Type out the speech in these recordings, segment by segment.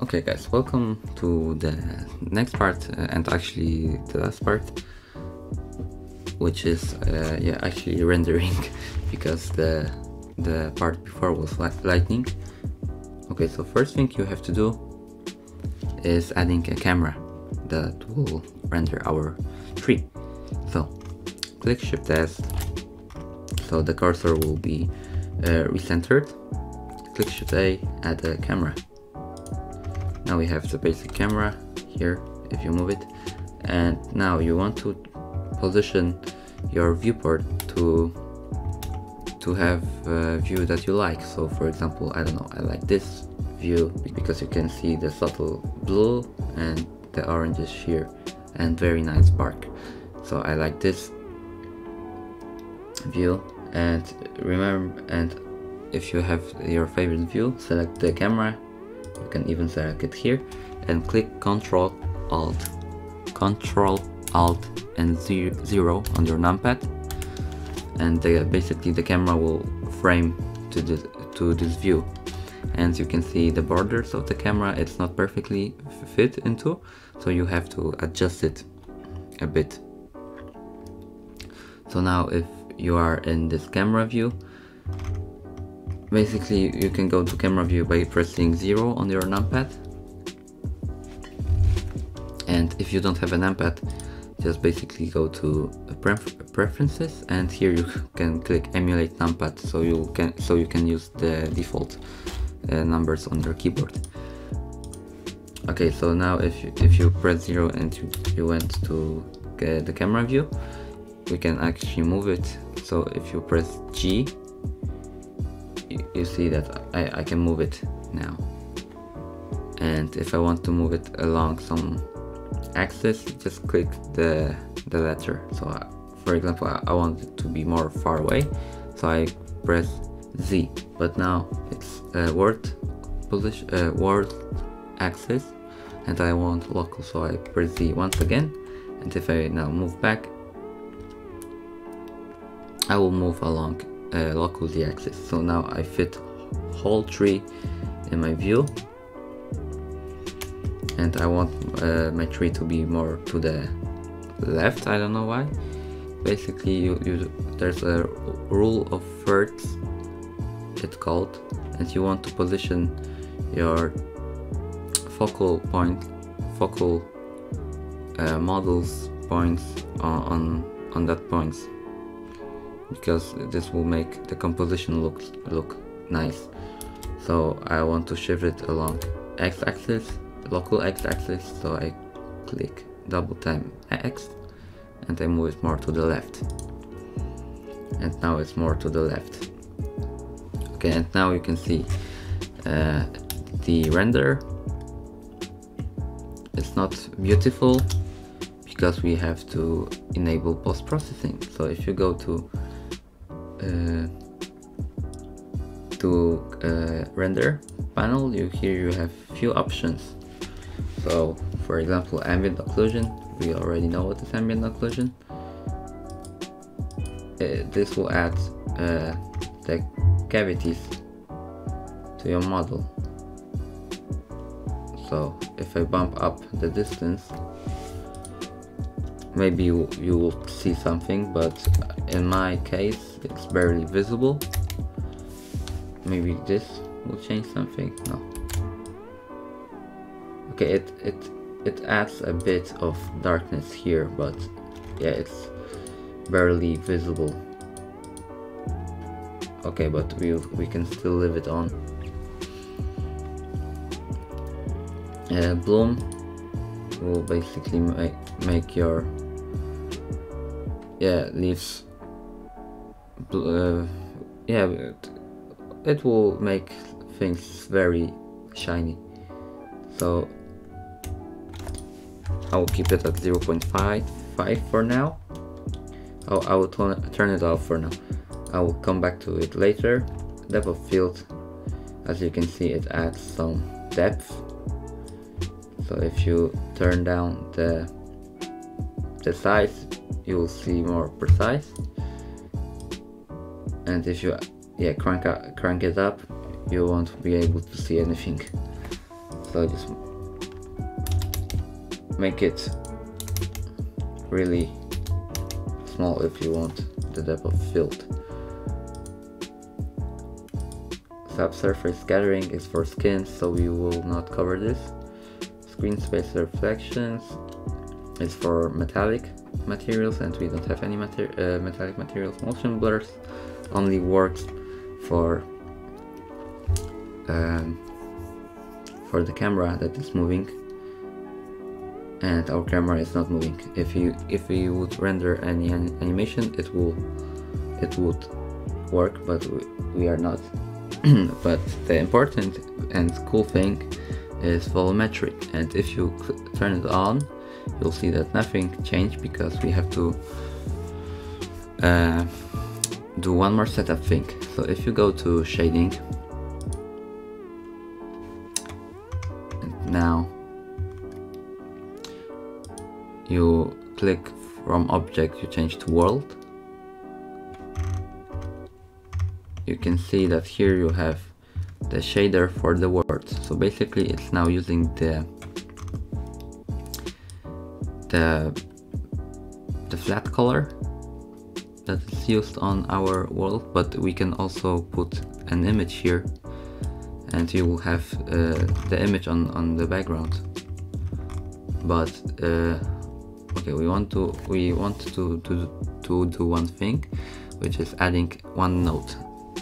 Okay guys, welcome to the next part and actually the last part, which is actually rendering because the part before was lightning. Okay, so first thing you have to do is adding a camera that will render our tree. So click Shift S, so the cursor will be recentered. Click Shift A, add a camera. Now we have the basic camera here, if you move it, and now you want to position your viewport to have a view that you like. So for example, I don't know, I like this view because you can see the subtle blue and the oranges here and very nice bark. So I like this view, and remember, and if you have your favorite view, select the camera. You can even select it here and click Ctrl Alt and 0 on your numpad, and basically the camera will frame to this view. And you can see the borders of the camera, it's not perfectly fit into, so you have to adjust it a bit. So now if you are in this camera view, basically you can go to camera view by pressing 0 on your numpad, and if you don't have a numpad, just basically go to preferences, and here you can click emulate numpad, so you can use the default numbers on your keyboard. Okay, so now if you press 0 and you went to the camera view, we can actually move it. So if you press G, you see that I can move it now, and if I want to move it along some axis, just click the letter. So for example, I want it to be more far away, so I press Z, but now it's world position, world axis, and I want local, so I press Z once again, and if I now move back, I will move along local Z axis. So now I fit whole tree in my view, and I want my tree to be more to the left. I don't know why. Basically there's a rule of thirds, it's called, and you want to position your focal models points on that points, because this will make the composition look nice. So I want to shift it along x-axis, local x-axis, so I click double time X and I move it more to the left, and now it's more to the left. Okay, and now you can see the render. It's not beautiful because we have to enable post-processing. So if you go to render panel, here you have few options. So for example, ambient occlusion, we already know what is ambient occlusion. This will add the cavities to your model. So if I bump up the distance, maybe you will see something, but in my case it's barely visible. Maybe this will change something. No. Okay, it adds a bit of darkness here, but yeah, it's barely visible. Okay, but we can still leave it on. Bloom will basically make your leaves it will make things very shiny. So I will keep it at 0.55 for now. I will turn it off for now. I will come back to it later. Depth of field, as you can see, it adds some depth. So if you turn down the size, you will see more precise. And if you crank it up, you won't be able to see anything. So just make it really small if you want the depth of field. Subsurface scattering is for skins, so we will not cover this. Screen space reflections is for metallic materials, and we don't have any metallic materials. Motion blurs only works for the camera that is moving, and our camera is not moving. If we would render any animation, it would work, but we are not. But the important and cool thing is volumetric, and if you turn it on, you'll see that nothing changed, because we have to do one more setup thing. So if you go to shading, and now you click from object, you change to world, you can see that here you have the shader for the words. So basically it's now using the flat color that is used on our world, but we can also put an image here, and you will have the image on the background. But okay, we want to do one thing, which is adding one node.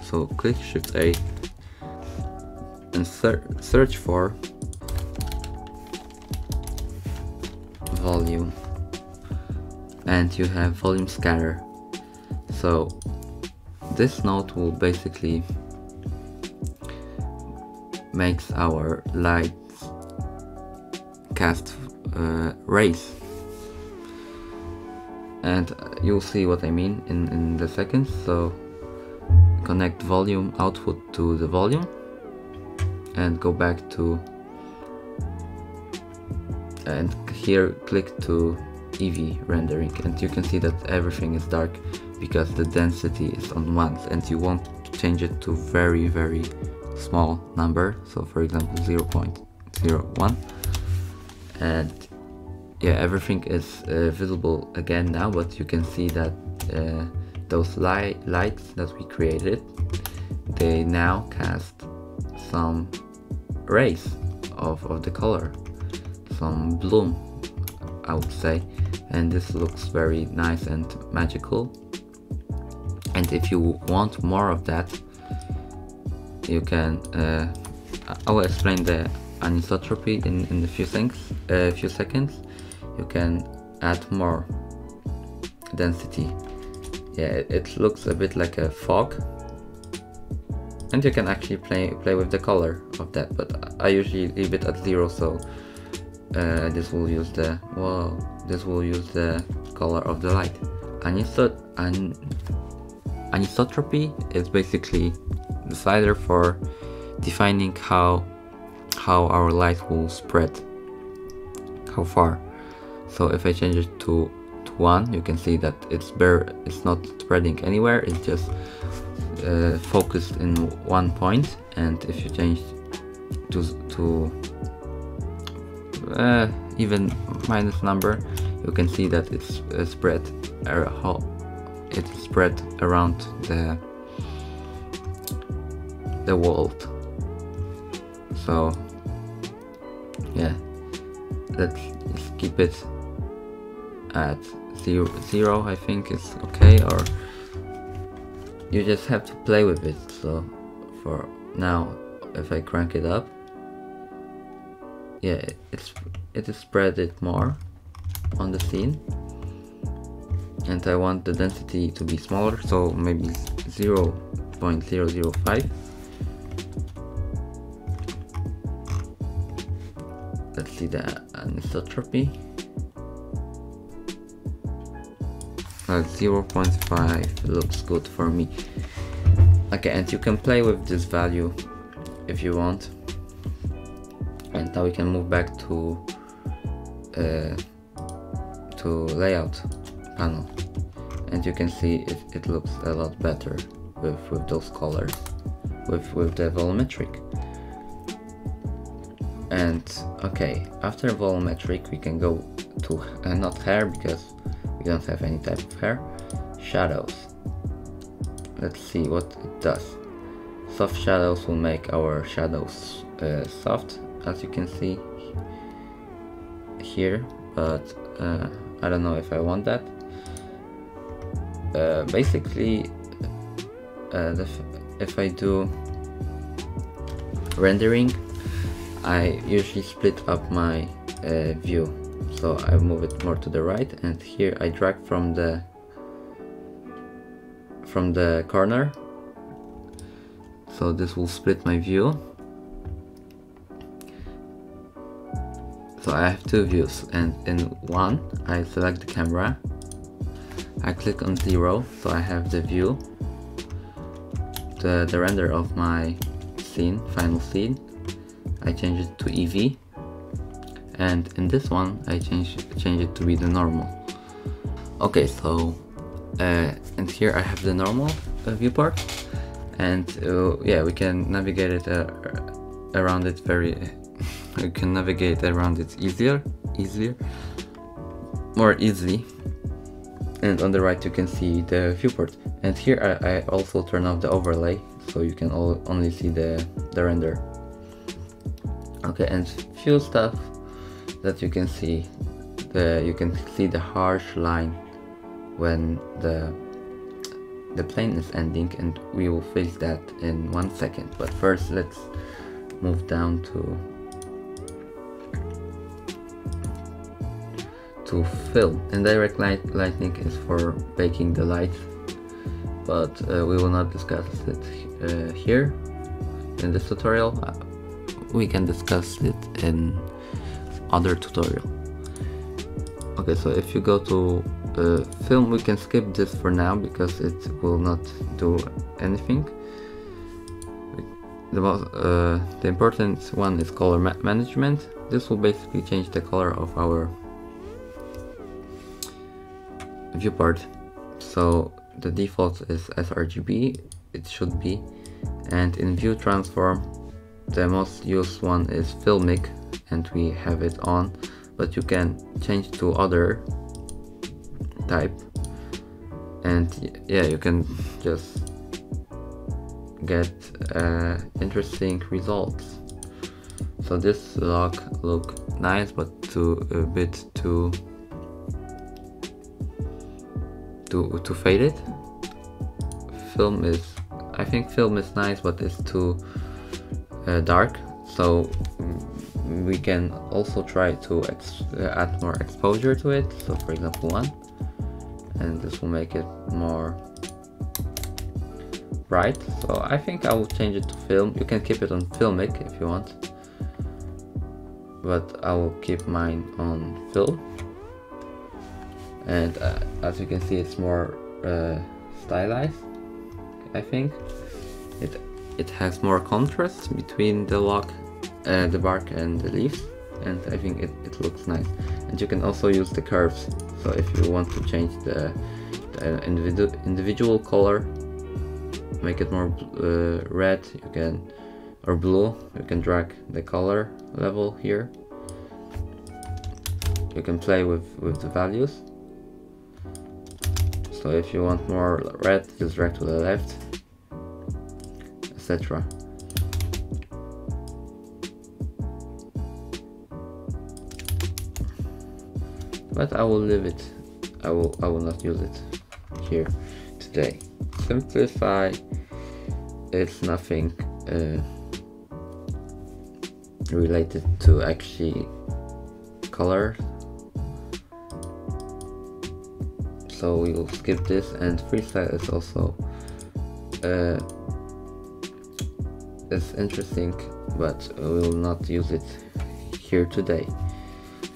So click Shift A and search for volume, and you have volume scatter. So this node will basically makes our lights cast rays, and you'll see what I mean in the seconds. So connect volume output to the volume and go back to, and here click to EV rendering, and you can see that everything is dark because the density is on 1, and you want to change it to very small number, so for example 0.01, and yeah, everything is visible again now. But you can see that those lights that we created, they now cast some rays of the color, some bloom, I would say, and this looks very nice and magical. And if you want more of that, you can I will explain the anisotropy in a few seconds. You can add more density. Yeah, it looks a bit like a fog, and you can actually play with the color of that, but I usually leave it at 0, so this will use the color of the light. Anisotropy is basically the slider for defining how our light will spread, how far. So if I change it to 1, you can see that it's not spreading anywhere, it's just focused in one point. And if you change to even minus number, you can see that it's spread around the world. So yeah, let's just keep it at 0, I think it's okay, or you just have to play with it. So for now, if I crank it up, yeah, it is spread it more on the scene, and I want the density to be smaller, so maybe 0.005. Let's see the anisotropy. 0.5 looks good for me. Okay, and you can play with this value if you want. And now we can move back to layout panel, and you can see it looks a lot better with those colors, with the volumetric. And okay, after volumetric we can go to not hair, because we don't have any type of hair. Shadows. Let's see what it does. Soft shadows will make our shadows soft, as you can see here, but I don't know if I want that. Basically, if I do rendering, I usually split up my view, so I move it more to the right, and here I drag from the corner, so this will split my view. So I have two views, and in one I select the camera, I click on 0, so I have the view, the render of my scene, final scene. I change it to EV, and in this one I change it to be the normal. Okay, so and here I have the normal viewport, and yeah, we can navigate it around it we can navigate around it more easily. And on the right you can see the viewport, and here I also turn off the overlay, so you can only see the render. Okay, and few stuff that you can see. You can see the harsh line when the plane is ending, and we will fix that in 1 second. But first let's move down to film. And direct lighting is for baking the light, but we will not discuss it here in this tutorial. We can discuss it in other tutorial. Okay, so if you go to film, we can skip this for now because it will not do anything. The important one is color management. This will basically change the color of our viewport. So the default is sRGB, it should be, and in view transform the most used one is filmic, and we have it on, but you can change to other type, and yeah, you can just get interesting results. So this look nice, but a bit too faded. I think film is nice, but it's too dark, so we can also try to add more exposure to it. So for example 1, and this will make it more bright. So I think I will change it to film. You can keep it on filmic if you want, but I will keep mine on film. And as you can see, it's more stylized. I think it has more contrast between the the bark and the leaves, and I think it looks nice. And you can also use the curves. So if you want to change the individual color, make it more red, you can, or blue, you can drag the color level here. You can play with the values. So if you want more red, just drag to the left, etc. But I will leave it. I will not use it here today. Simplify. It's nothing related to actually color. So we will skip this, and freestyle is also it's interesting, but we will not use it here today.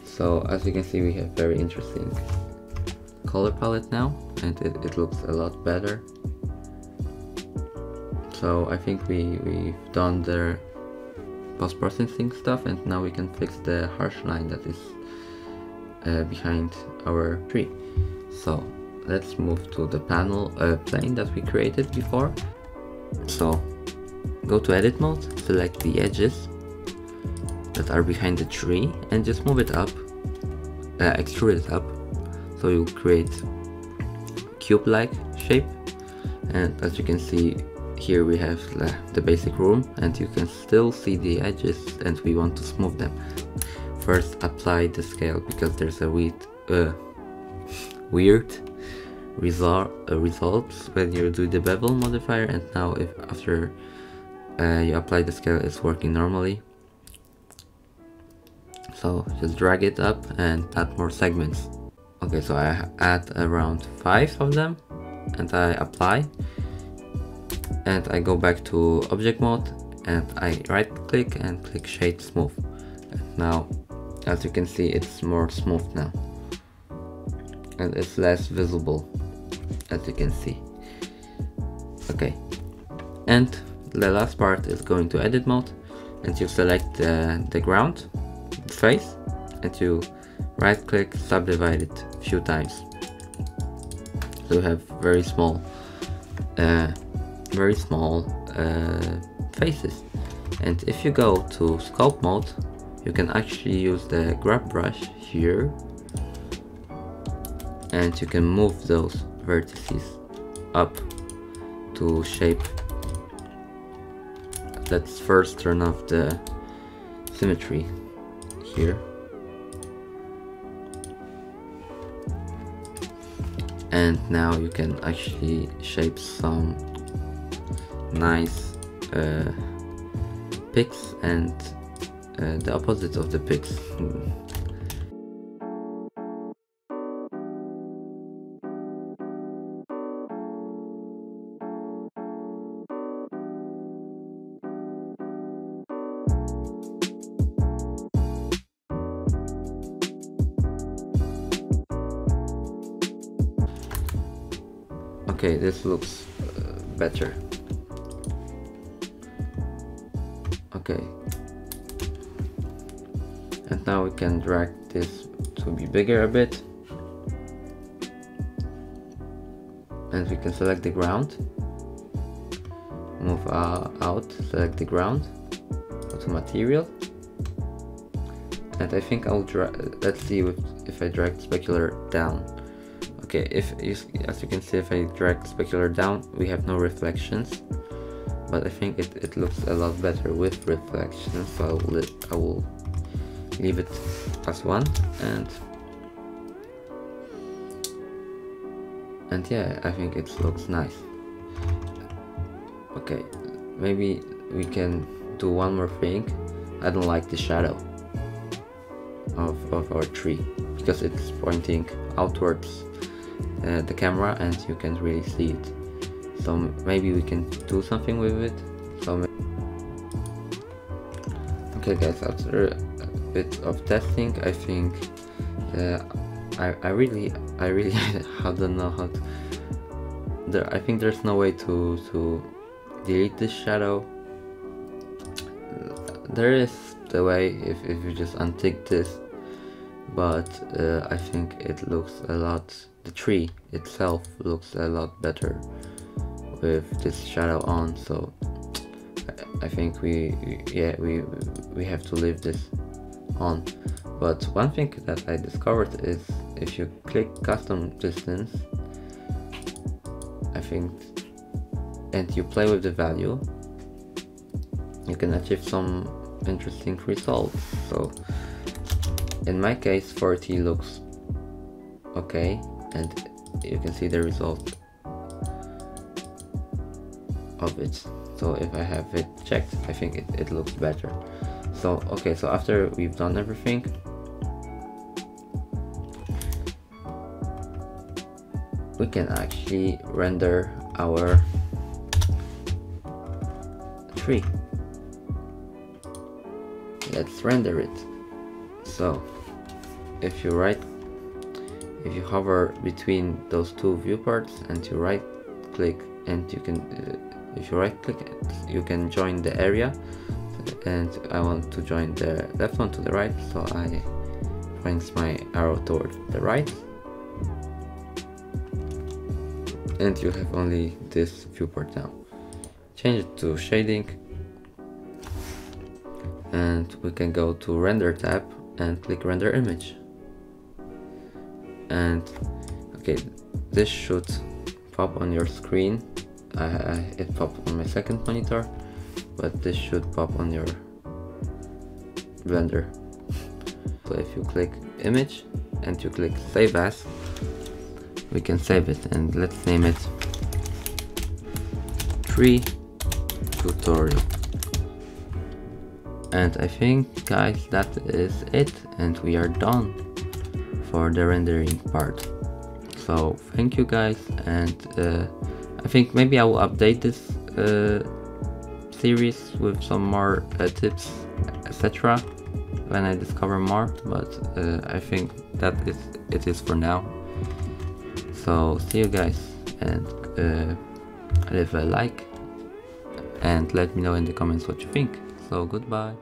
So as you can see, we have very interesting color palette now, and it looks a lot better. So I think we've done the post-processing stuff, and now we can fix the harsh line that is behind our tree. So let's move to the panel plane that we created before. So go to edit mode, select the edges, that are behind the tree and just move it up, extrude it up, so you create cube-like shape. And as you can see here, we have the basic room, and you can still see the edges, and we want to smooth them. First apply the scale, because there's a weird results when you do the bevel modifier, and now if after you apply the scale, it's working normally. So just drag it up and add more segments. Okay, so I add around 5 of them and I apply, and I go back to object mode and I right click and click shade smooth. And now as you can see, it's more smooth now and it's less visible, as you can see. Okay, and the last part is going to edit mode, and you select the ground face and you right click, subdivide it a few times, so you have very small faces. And if you go to sculpt mode, you can actually use the grab brush here and you can move those vertices up to shape. Let's first turn off the symmetry here. And now you can actually shape some nice pics and the opposite of the pics. Okay, this looks better. Okay, and now we can drag this to be bigger a bit, and we can select the ground, move out, select the ground, go to material, and I think I'll drag, let's see if I drag specular down. Okay, as you can see, if I drag specular down, we have no reflections, but I think it looks a lot better with reflections, so I will leave it as one, and yeah, I think it looks nice. Okay, maybe we can do one more thing. I don't like the shadow of our tree because it's pointing outwards the camera and you can't really see it, so maybe we can do something with it. So okay guys, after a bit of testing, I think I really I don't know how to, I think there's no way to delete this shadow. There is the way if you just untick this, but I think it looks a lot, the tree itself looks a lot better with this shadow on, so I think we have to leave this on. But one thing that I discovered is if you click custom distance, I think, and you play with the value, you can achieve some interesting results. So in my case 40 looks okay, and you can see the result of it. So if I have it checked, I think it looks better. So okay, so after we've done everything, we can actually render our tree. Let's render it. So if you hover between those two viewports and you right click, and you can if you right click it, you can join the area, and I want to join the left one to the right, so I point my arrow toward the right, and you have only this viewport now. Change it to shading, and we can go to Render tab and click Render Image. And okay, this should pop on your screen. It popped on my second monitor, but this should pop on your Blender. So if you click Image and you click Save As, we can save it, and let's name it Tree Tutorial. And I think, guys, that is it, and we are done for the rendering part. So thank you guys, and I think maybe I will update this series with some more tips, etc. when I discover more, but I think that it is for now. So see you guys, and leave a like and let me know in the comments what you think. So goodbye.